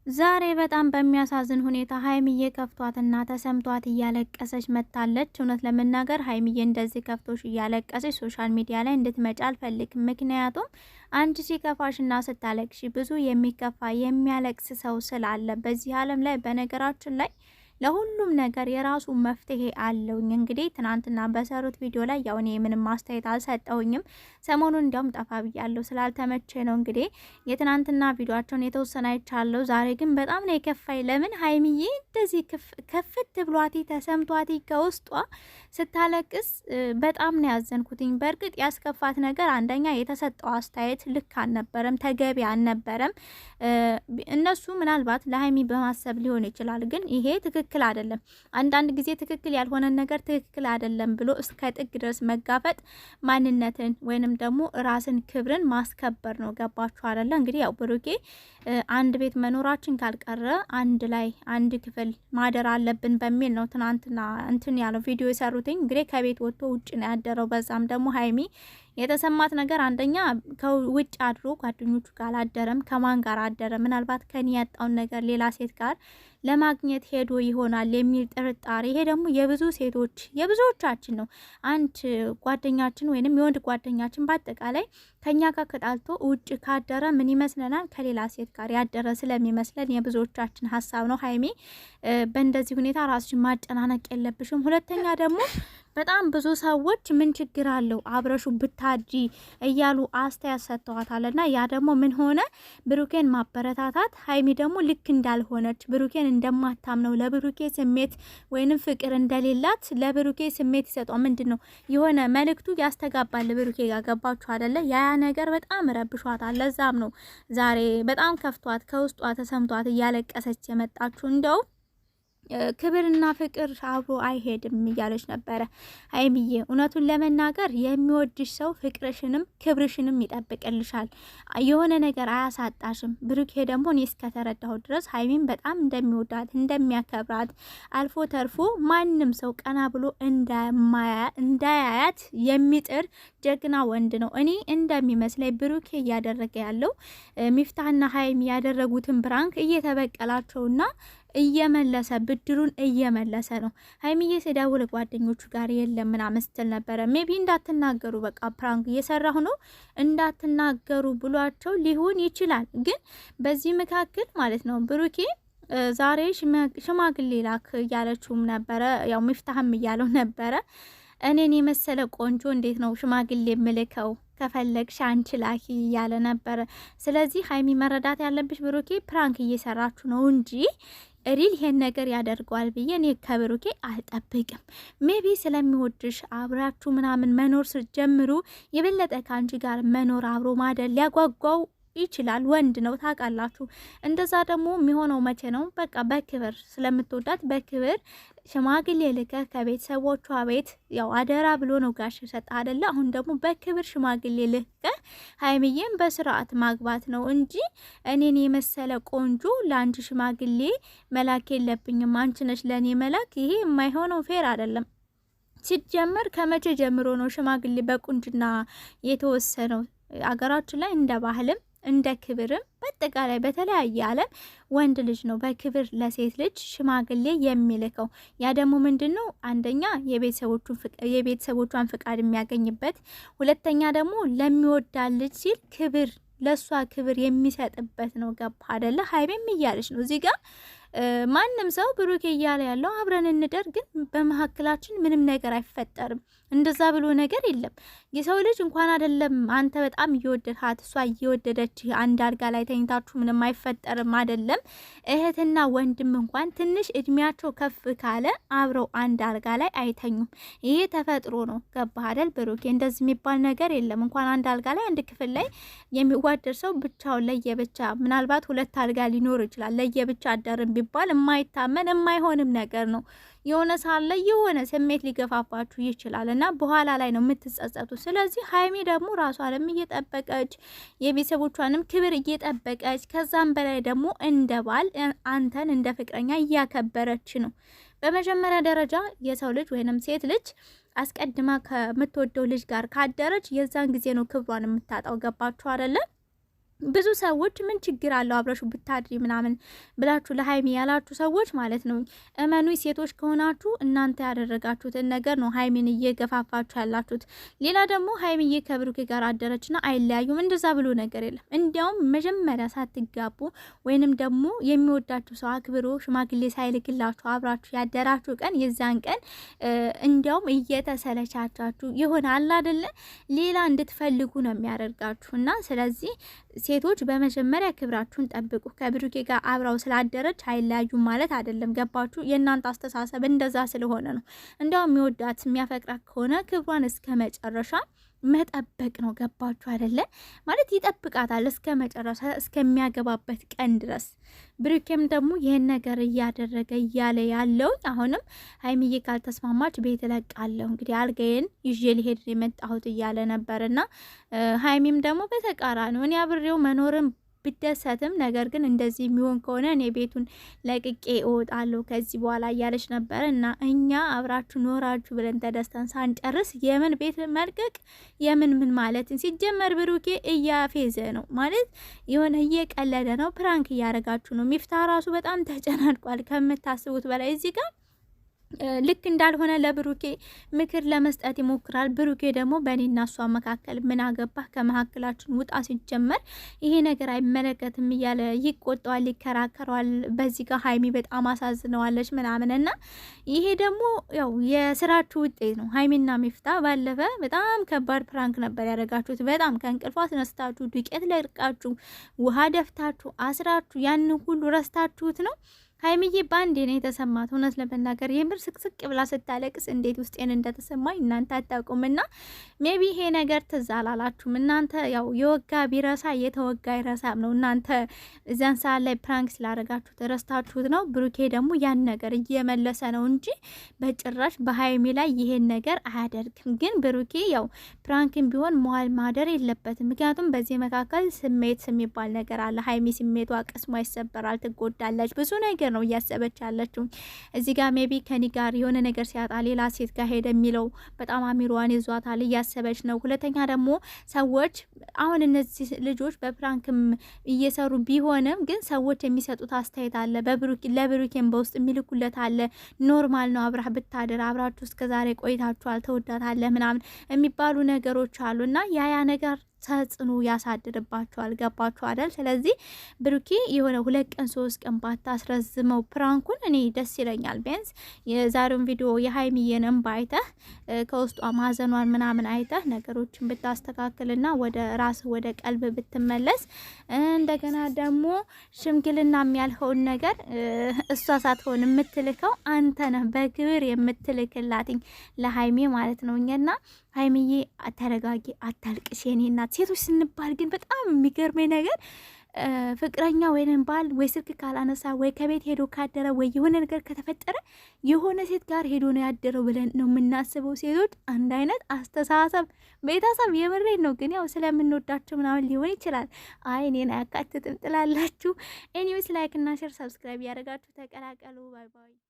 ዛሬ በጣም በሚያሳዝን ሁኔታ ሀይሚዬ ከፍቷትና ተሰምቷት እያለቀሰች መጥታለች። እውነት ለመናገር ሀይሚዬ እንደዚህ ከፍቶሽ እያለቀሰች ሶሻል ሚዲያ ላይ እንድትመጪ አልፈልግም። ምክንያቱም አንቺ ሲከፋሽና ስታለቅሽ ብዙ የሚከፋ የሚያለቅስ ሰው ስላለ በዚህ ዓለም ላይ በነገራችን ላይ ለሁሉም ነገር የራሱ መፍትሄ አለውኝ። እንግዲህ ትናንትና በሰሩት ቪዲዮ ላይ ያው እኔ ምንም ማስተያየት አልሰጠውኝም። ሰሞኑን እንዲያውም ጠፋ ብያለሁ ስላልተመቼ ነው። እንግዲህ የትናንትና ቪዲዮአቸውን የተወሰነ አይቻለሁ። ዛሬ ግን በጣም ነው የከፋኝ። ለምን ሀይሚዬ እንደዚህ ከፍት ብሏቲ ተሰምቷቲ ከውስጧ ስታለቅስ በጣም ነው ያዘንኩትኝ። በእርግጥ ያስከፋት ነገር አንደኛ የተሰጠው አስተያየት ልክ አልነበረም፣ ተገቢ አልነበረም። እነሱ ምናልባት ለሀይሚ በማሰብ ሊሆን ይችላል፣ ግን ይሄ ትክክል አይደለም። አንዳንድ ጊዜ ትክክል ያልሆነ ነገር ትክክል አይደለም ብሎ እስከ ጥግ ድረስ መጋፈጥ ማንነትን ወይንም ደግሞ ራስን ክብርን ማስከበር ነው። ገባችሁ አይደለ? እንግዲህ ያው ብሩኬ አንድ ቤት መኖራችን ካልቀረ አንድ ላይ አንድ ክፍል ማደር አለብን በሚል ነው ትናንትና እንትን ያለው ቪዲዮ የሰሩትኝ። እንግዲህ ከቤት ወጥቶ ውጭ ነው ያደረው። በዛም ደግሞ ሀይሚ የተሰማት ነገር አንደኛ ከውጭ አድሮ ጓደኞቹ ጋር አላደረም። ከማን ጋር አደረ? ምናልባት ከኔ ያጣውን ነገር ሌላ ሴት ጋር ለማግኘት ሄዶ ይሆናል የሚል ጥርጣሬ። ይሄ ደግሞ የብዙ ሴቶች የብዙዎቻችን ነው። አንድ ጓደኛችን ወይንም የወንድ ጓደኛችን በአጠቃላይ ከኛ ጋር ከጣልቶ ውጭ ካደረ ምን ይመስለናል? ከሌላ ሴት ጋር ያደረ ስለሚመስለን የብዙዎቻችን ሀሳብ ነው። ሀይሚ በእንደዚህ ሁኔታ ራስሽን ማጨናነቅ የለብሽም። ሁለተኛ ደግሞ በጣም ብዙ ሰዎች ምን ችግር አለው አብረሹ ብታጂ እያሉ አስተያየት ሰጥተዋታል። እና ያ ደግሞ ምን ሆነ? ብሩኬን ማበረታታት፣ ሀይሚ ደግሞ ልክ እንዳልሆነች ብሩኬን እንደማታምነው ለብሩኬ ስሜት ወይንም ፍቅር እንደሌላት ለብሩኬ ስሜት ይሰጧ ምንድን ነው የሆነ መልእክቱ ያስተጋባል ብሩኬ ጋር። ገባችሁ አይደለ? ያ ነገር በጣም ረብሿታል። ለዛም ነው ዛሬ በጣም ከፍቷት ከውስጧ ተሰምቷት እያለቀሰች የመጣችሁ። እንደው ክብርና ፍቅር አብሮ አይሄድም እያለች ነበረ ሀይሚዬ። እውነቱን ለመናገር የሚወድሽ ሰው ፍቅርሽንም ክብርሽንም ይጠብቅልሻል፣ የሆነ ነገር አያሳጣሽም። ብሩኬ ደግሞ እኔ እስከተረዳሁ ድረስ ሀይሚን በጣም እንደሚወዳት እንደሚያከብራት፣ አልፎ ተርፎ ማንም ሰው ቀና ብሎ እንዳያያት የሚጥር ጀግና ወንድ ነው። እኔ እንደሚመስለኝ ብሩኬ እያደረገ ያለው ሚፍታህና ሀይሚ ያደረጉትን ብራንክ እየተበቀላቸውና እየመለሰ ብድሩን እየመለሰ ነው። ሀይሚዬ ስደውል ጓደኞቹ ጋር የለም ምናምን ስትል ነበረ። ሜቢ እንዳትናገሩ በቃ ፕራንክ እየሰራሁ ነው እንዳትናገሩ ብሏቸው ሊሆን ይችላል። ግን በዚህ መካከል ማለት ነው ብሩኬ ዛሬ ሽማግሌ ላክ እያለችውም ነበረ። ያው ሚፍታህም እያለው ነበረ እኔን የመሰለ ቆንጆ እንዴት ነው ሽማግሌ ምልከው ከፈለግሽ አንቺ ላኪ እያለ ነበረ። ስለዚህ ሀይሚ መረዳት ያለብሽ ብሩኬ ፕራንክ እየሰራችሁ ነው እንጂ ሪል ይሄን ነገር ያደርገዋል ብዬ እኔ ከብሩኬ አልጠብቅም። ሜቢ ስለሚወድሽ አብራችሁ ምናምን መኖር ስትጀምሩ የበለጠ ከአንቺ ጋር መኖር አብሮ ማደር ሊያጓጓው ይችላል። ወንድ ነው ታውቃላችሁ። እንደዛ ደግሞ የሚሆነው መቼ ነው? በቃ በክብር ስለምትወዳት በክብር ሽማግሌ ልከ ከቤተሰቦቿ ቤት ያው አደራ ብሎ ነው ጋሽ ሰጣ አይደለ? አሁን ደግሞ በክብር ሽማግሌ ልከ ሀይሚዬን በስርዓት ማግባት ነው እንጂ እኔን የመሰለ ቆንጆ ለአንቺ ሽማግሌ መላክ የለብኝም አንቺ ነሽ ለእኔ መላክ። ይሄ የማይሆነው ፌር አይደለም። ሲጀመር ከመቼ ጀምሮ ነው ሽማግሌ በቁንጅና የተወሰነው? አገራችን ላይ እንደ ባህልም እንደ ክብርም በአጠቃላይ በተለያየ ዓለም ወንድ ልጅ ነው በክብር ለሴት ልጅ ሽማግሌ የሚልከው። ያ ደግሞ ምንድን ነው? አንደኛ የቤተሰቦቿን ፍቃድ የሚያገኝበት፣ ሁለተኛ ደግሞ ለሚወዳ ልጅ ሲል ክብር ለሷ ክብር የሚሰጥበት ነው። ገባ አይደለ? ሀይቤም እያለች ነው እዚህ ጋር ማንም ሰው ብሩኬ እያለ ያለው አብረን እንደር፣ ግን በመሀከላችን ምንም ነገር አይፈጠርም። እንደዛ ብሎ ነገር የለም። የሰው ልጅ እንኳን አይደለም አንተ በጣም እየወደድሃት እሷ እየወደደች አንድ አልጋ ላይ ተኝታችሁ ምንም አይፈጠርም። አይደለም እህትና ወንድም እንኳን ትንሽ እድሜያቸው ከፍ ካለ አብረው አንድ አልጋ ላይ አይተኙም። ይሄ ተፈጥሮ ነው። ገባህ አይደል ብሩኬ? እንደዚህ የሚባል ነገር የለም። እንኳን አንድ አልጋ ላይ አንድ ክፍል ላይ የሚዋደድ ሰው ብቻውን ለየብቻ ምናልባት ሁለት አልጋ ሊኖር ይችላል ለየብቻ አደርም ቢባል የማይታመን የማይሆንም ነገር ነው። የሆነ ሳለ የሆነ ስሜት ሊገፋፋችሁ ይችላል እና በኋላ ላይ ነው የምትጸጸቱ። ስለዚህ ሀይሚ ደግሞ ራሷንም እየጠበቀች የቤተሰቦቿንም ክብር እየጠበቀች ከዛም በላይ ደግሞ እንደ ባል አንተን እንደ ፍቅረኛ እያከበረች ነው። በመጀመሪያ ደረጃ የሰው ልጅ ወይንም ሴት ልጅ አስቀድማ ከምትወደው ልጅ ጋር ካደረች የዛን ጊዜ ነው ክብሯን የምታጣው። ገባችሁ አይደለም? ብዙ ሰዎች ምን ችግር አለው አብረሹ ብታድሪ ምናምን ብላችሁ ለሀይሚ ያላችሁ ሰዎች ማለት ነው። እመኑ፣ ሴቶች ከሆናችሁ እናንተ ያደረጋችሁትን ነገር ነው ሀይሚን እየገፋፋችሁ ያላችሁት። ሌላ ደግሞ ሀይሚዬ ከብሩኬ ጋር አደረችና አይለያዩም፣ እንደዛ ብሎ ነገር የለም። እንዲያውም መጀመሪያ ሳትጋቡ ወይንም ደግሞ የሚወዳችሁ ሰው አክብሮ ሽማግሌ ሳይልክላችሁ አብራችሁ ያደራችሁ ቀን የዛን ቀን እንዲያውም እየተሰለቻቻችሁ ይሆን አለ አይደለ ሌላ እንድትፈልጉ ነው የሚያደርጋችሁ። እና ስለዚህ ሴቶች በመጀመሪያ ክብራችሁን ጠብቁ። ከብሩኬ ጋር አብራው ስላደረች አይለያዩም ማለት አይደለም። ገባችሁ? የእናንተ አስተሳሰብ እንደዛ ስለሆነ ነው። እንዲያውም የሚወዳት የሚያፈቅራት ከሆነ ክብሯን እስከ መጨረሻ መጠበቅ ነው። ገባችሁ አይደለ? ማለት ይጠብቃታል እስከ መጨረሻ እስከሚያገባበት ቀን ድረስ። ብሩኬም ደግሞ ይህን ነገር እያደረገ እያለ ያለው አሁንም ሀይሚዬ ካልተስማማች ቤት እለቃለሁ እንግዲህ አልጋዬን ይዤ ሊሄድ የመጣሁት እያለ ነበርና ሀይሚም ደግሞ በተቃራኒው እኔ አብሬው መኖርም ብደሰትም ነገር ግን እንደዚህ የሚሆን ከሆነ እኔ ቤቱን ለቅቄ እወጣለሁ ከዚህ በኋላ እያለች ነበር። እና እኛ አብራችሁ ኖራችሁ ብለን ተደስተን ሳንጨርስ የምን ቤት መልቀቅ የምን ምን ማለት ሲጀመር ብሩኬ እያፌዘ ነው ማለት የሆነ እየቀለደ ነው፣ ፕራንክ እያደረጋችሁ ነው። ሚፍታ ራሱ በጣም ተጨናንቋል ከምታስቡት በላይ እዚህ ጋር ልክ እንዳልሆነ ለብሩኬ ምክር ለመስጠት ይሞክራል። ብሩኬ ደግሞ በእኔና እሷ መካከል ምን አገባህ ከመካከላችን ውጣ፣ ሲጀመር ይሄ ነገር አይመለከትም እያለ ይቆጣዋል፣ ይከራከረዋል። በዚህ ጋር ሀይሚ በጣም አሳዝነዋለች ምናምን እና ይሄ ደግሞ ያው የስራችሁ ውጤት ነው። ሀይሚና ሚፍታ ባለፈ በጣም ከባድ ፕራንክ ነበር ያደረጋችሁት። በጣም ከእንቅልፏ አስነስታችሁ ዱቄት ለርቃችሁ ውሃ ደፍታችሁ አስራችሁ ያን ሁሉ ረስታችሁት ነው። ሀይሚዬ ባንዴ ነው የተሰማት። እውነት ለመናገር የምር ስቅስቅ ብላ ስታለቅስ እንዴት ውስጤን እንደተሰማኝ እናንተ አታውቁምና ሜቢ ይሄ ነገር ትዝ አላላችሁም እናንተ። ያው የወጋ ቢረሳ የተወጋ አይረሳም ነው። እናንተ እዛን ሰዓት ላይ ፕራንክ ስላደረጋችሁት ረስታችሁት ነው። ብሩኬ ደግሞ ያን ነገር እየመለሰ ነው እንጂ በጭራሽ በሀይሚ ላይ ይሄን ነገር አያደርግም። ግን ብሩኬ ያው ፕራንክም ቢሆን መዋል ማደር የለበትም። ምክንያቱም በዚህ መካከል ስሜት የሚባል ነገር አለ። ሀይሚ ስሜቷ ቅስሟ ይሰበራል፣ ትጎዳለች፣ ብዙ ነገር ነው እያሰበች ያለችው። እዚህ ጋር ሜቢ ከኒ ጋር የሆነ ነገር ሲያጣ ሌላ ሴት ጋር ሄደ የሚለው በጣም አሚሯን ይዟታል፣ እያሰበች ነው። ሁለተኛ ደግሞ ሰዎች አሁን እነዚህ ልጆች በፕራንክም እየሰሩ ቢሆንም ግን ሰዎች የሚሰጡት አስተያየት አለ። ለብሩኬም በውስጥ የሚልኩለት አለ። ኖርማል ነው አብራህ ብታደር አብራችሁ እስከዛሬ ቆይታችኋል፣ ተወዳታለህ ምናምን የሚባሉ ነገሮች አሉና ያ ነገር ተጽዕኖ ያሳድርባቸዋል። ገባችሁ አይደል? ስለዚህ ብሩኬ የሆነ 2 ቀን 3 ቀን ባታስረዝመው ፕራንኩን እኔ ደስ ይለኛል። ቢያንስ የዛሬውን ቪዲዮ የሀይሚዬን እንባ አይተህ ከውስጧ ማዘኗን ምናምን አይተህ ነገሮችን ብታስተካክልና ወደ ራስ ወደ ቀልብ ብትመለስ፣ እንደገና ደግሞ ሽምግልና የሚያልኸውን ነገር እሷ ሳትሆን የምትልከው አንተ ነህ በግብር የምትልክላትኝ ለሀይሜ ማለት ነው። እኛና ሀይሚዬ ተረጋጊ፣ አታልቅሽ የኔ እናት። ሴቶች ስንባል ግን በጣም የሚገርመኝ ነገር ፍቅረኛ ወይንም ባል ወይ ስልክ ካላነሳ ወይ ከቤት ሄዶ ካደረ ወይ የሆነ ነገር ከተፈጠረ የሆነ ሴት ጋር ሄዶ ነው ያደረው ብለን ነው የምናስበው። ሴቶች አንድ አይነት አስተሳሰብ ቤተሰብ የምሬን ነው። ግን ያው ስለምንወዳቸው ምናምን ሊሆን ይችላል። አይ እኔን አያካትትም ጥላላችሁ። ኤኒዌይስ ላይክ እና ሼር ሰብስክራይብ ያደርጋችሁ ተቀላቀሉ። ባይ ባይ።